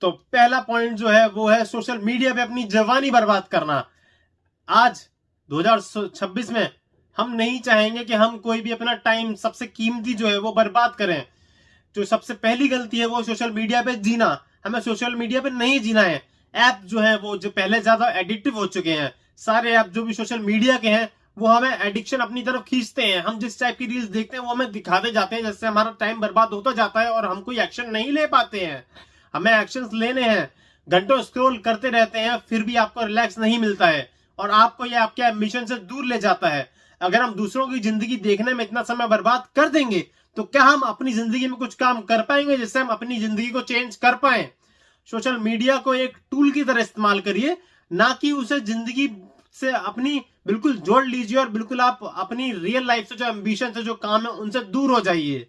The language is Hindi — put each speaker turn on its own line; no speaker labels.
तो पहला पॉइंट जो है वो है सोशल मीडिया पे अपनी जवानी बर्बाद करना। आज 2026 में हम नहीं चाहेंगे कि हम कोई भी अपना टाइम सबसे कीमती जो है वो बर्बाद करें। जो सबसे पहली गलती है वो सोशल मीडिया पे जीना। हमें सोशल मीडिया पे नहीं जीना है। ऐप जो है वो जो पहले ज्यादा एडिक्टिव हो चुके हैं, सारे ऐप जो भी सोशल मीडिया के हैं वो हमें एडिक्शन अपनी तरफ खींचते हैं। हम जिस टाइप की रील्स देखते हैं वो हमें दिखाते जाते हैं, जिससे हमारा टाइम बर्बाद होता जाता है और हम कोई एक्शन नहीं ले पाते हैं। हमें एक्शन लेने हैं। घंटों स्क्रॉल करते रहते हैं फिर भी आपको रिलैक्स नहीं मिलता है और आपको ये आपके एम्बिशन से दूर ले जाता है। अगर हम दूसरों की जिंदगी देखने में इतना समय बर्बाद कर देंगे तो क्या हम अपनी जिंदगी में कुछ काम कर पाएंगे जिससे हम अपनी जिंदगी को चेंज कर पाए। सोशल मीडिया को एक टूल की तरह इस्तेमाल करिए, ना कि उसे जिंदगी से अपनी बिल्कुल जोड़ लीजिए और बिल्कुल आप अपनी रियल लाइफ से जो एम्बिशन से जो काम है उनसे दूर हो जाइए।